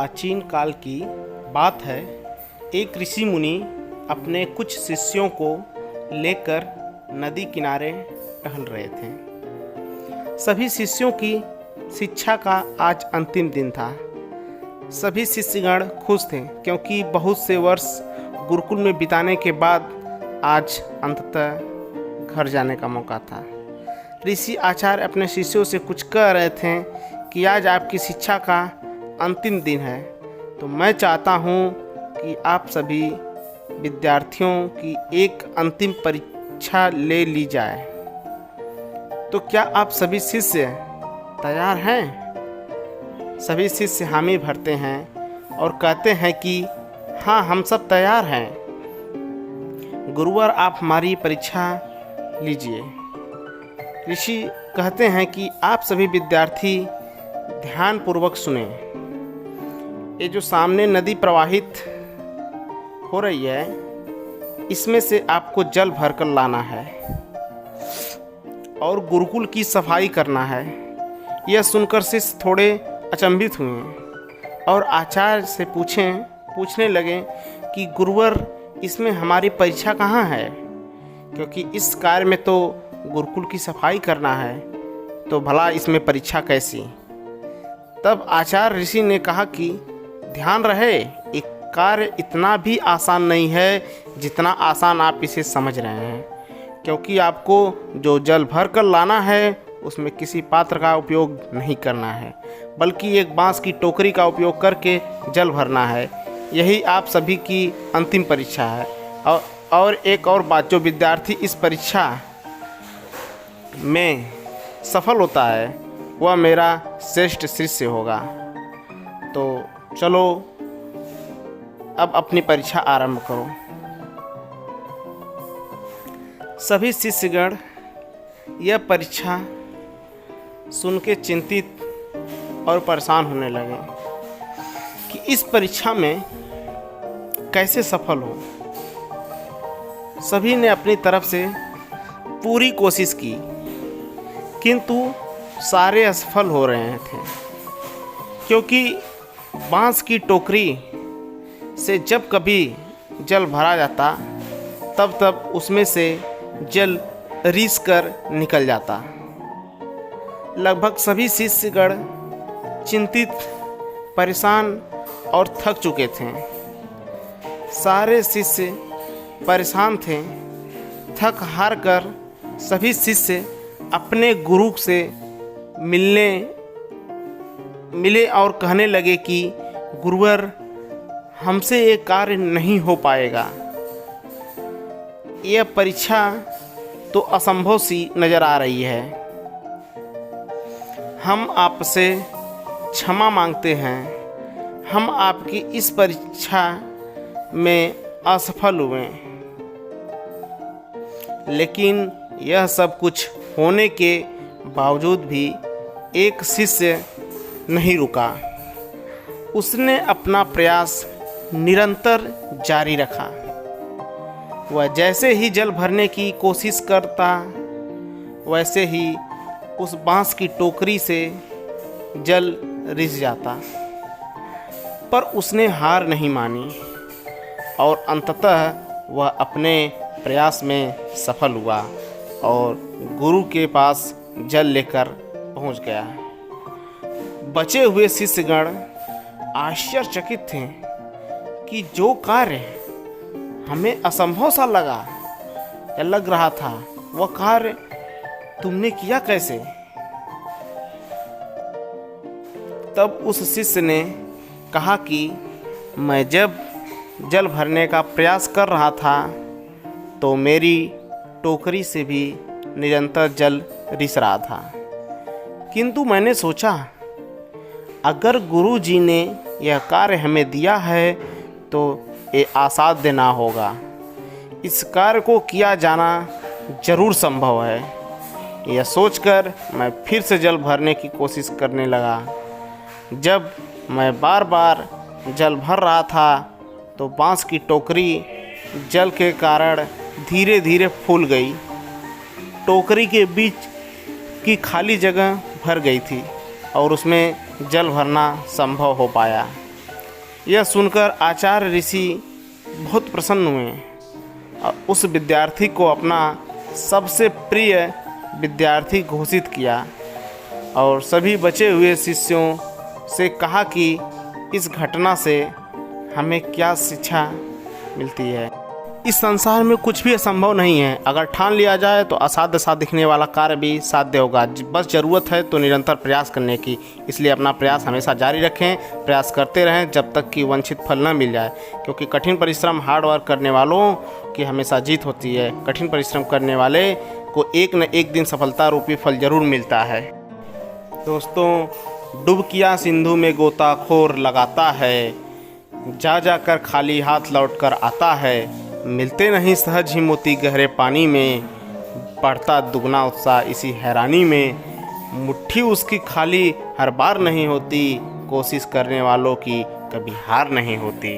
प्राचीन काल की बात है। एक ऋषि मुनि अपने कुछ शिष्यों को लेकर नदी किनारे टहल रहे थे। सभी शिष्यों की शिक्षा का आज अंतिम दिन था। सभी शिष्यगण खुश थे क्योंकि बहुत से वर्ष गुरुकुल में बिताने के बाद आज अंततः घर जाने का मौका था। ऋषि आचार्य अपने शिष्यों से कुछ कह रहे थे कि आज आपकी शिक्षा का अंतिम दिन है, तो मैं चाहता हूँ कि आप सभी विद्यार्थियों की एक अंतिम परीक्षा ले ली जाए। तो क्या आप सभी शिष्य तैयार हैं? सभी शिष्य हामी भरते हैं और कहते हैं कि हाँ, हम सब तैयार हैं। गुरुवर, आप हमारी परीक्षा लीजिए। ऋषि कहते हैं कि आप सभी विद्यार्थी ध्यानपूर्वक सुने। ये जो सामने नदी प्रवाहित हो रही है, इसमें से आपको जल भरकर लाना है और गुरुकुल की सफाई करना है। यह सुनकर शिष्य थोड़े अचंभित हुए और आचार्य से पूछने लगे कि गुरुवर, इसमें हमारी परीक्षा कहाँ है? क्योंकि इस कार्य में तो गुरुकुल की सफाई करना है, तो भला इसमें परीक्षा कैसी? तब आचार्य ऋषि ने कहा कि ध्यान रहे, एक कार्य इतना भी आसान नहीं है जितना आसान आप इसे समझ रहे हैं। क्योंकि आपको जो जल भर कर लाना है उसमें किसी पात्र का उपयोग नहीं करना है, बल्कि एक बांस की टोकरी का उपयोग करके जल भरना है। यही आप सभी की अंतिम परीक्षा है। और एक और बात, जो विद्यार्थी इस परीक्षा में सफल होता है वह मेरा श्रेष्ठ शिष्य होगा। तो चलो अब अपनी परीक्षा आरंभ करो। सभी शिष्यगण यह परीक्षा सुन के चिंतित और परेशान होने लगे कि इस परीक्षा में कैसे सफल हो। सभी ने अपनी तरफ से पूरी कोशिश की, किंतु सारे असफल हो रहे थे। क्योंकि बांस की टोकरी से जब कभी जल भरा जाता तब उसमें से जल रिस कर निकल जाता। लगभग सभी शिष्यगण चिंतित, परेशान और थक चुके थे। सारे शिष्य परेशान थे। थक हार कर सभी शिष्य अपने गुरु से मिले और कहने लगे कि गुरुवर, हमसे ये कार्य नहीं हो पाएगा। यह परीक्षा तो असंभव सी नज़र आ रही है। हम आपसे क्षमा मांगते हैं। हम आपकी इस परीक्षा में असफल हुए। लेकिन यह सब कुछ होने के बावजूद भी एक शिष्य नहीं रुका। उसने अपना प्रयास निरंतर जारी रखा। वह जैसे ही जल भरने की कोशिश करता, वैसे ही उस बांस की टोकरी से जल रिस जाता। पर उसने हार नहीं मानी और अंततः वह अपने प्रयास में सफल हुआ और गुरु के पास जल लेकर पहुंच गया। बचे हुए शिष्यगण आश्चर्यचकित थे कि जो कार्य हमें असंभव सा लग रहा था, वह कार्य तुमने किया कैसे? तब उस शिष्य ने कहा कि मैं जब जल भरने का प्रयास कर रहा था तो मेरी टोकरी से भी निरंतर जल रिस रहा था। किंतु मैंने सोचा, अगर गुरु जी ने यह कार्य हमें दिया है तो ये असाध्य ना होगा। इस कार्य को किया जाना जरूर संभव है। यह सोचकर मैं फिर से जल भरने की कोशिश करने लगा। जब मैं बार बार जल भर रहा था तो बांस की टोकरी जल के कारण धीरे धीरे फूल गई। टोकरी के बीच की खाली जगह भर गई थी और उसमें जल भरना संभव हो पाया। यह सुनकर आचार्य ऋषि बहुत प्रसन्न हुए और उस विद्यार्थी को अपना सबसे प्रिय विद्यार्थी घोषित किया और सभी बचे हुए शिष्यों से कहा कि इस घटना से हमें क्या शिक्षा मिलती है। इस संसार में कुछ भी असंभव नहीं है। अगर ठान लिया जाए तो असाध्य सा दिखने वाला कार्य भी साध्य होगा। बस ज़रूरत है तो निरंतर प्रयास करने की। इसलिए अपना प्रयास हमेशा जारी रखें, प्रयास करते रहें जब तक कि वांछित फल न मिल जाए, क्योंकि कठिन परिश्रम, हार्ड वर्क करने वालों की हमेशा जीत होती है। कठिन परिश्रम करने वाले को एक न एक दिन सफलता रूपी फल जरूर मिलता है। दोस्तों, डुबकियाँ सिंधु में गोताखोर लगाता है, जा जाकर खाली हाथ लौट कर आता है। मिलते नहीं सहज ही मोती गहरे पानी में, बढ़ता दुगना उत्साह इसी हैरानी में। मुट्ठी उसकी खाली हर बार नहीं होती, कोशिश करने वालों की कभी हार नहीं होती।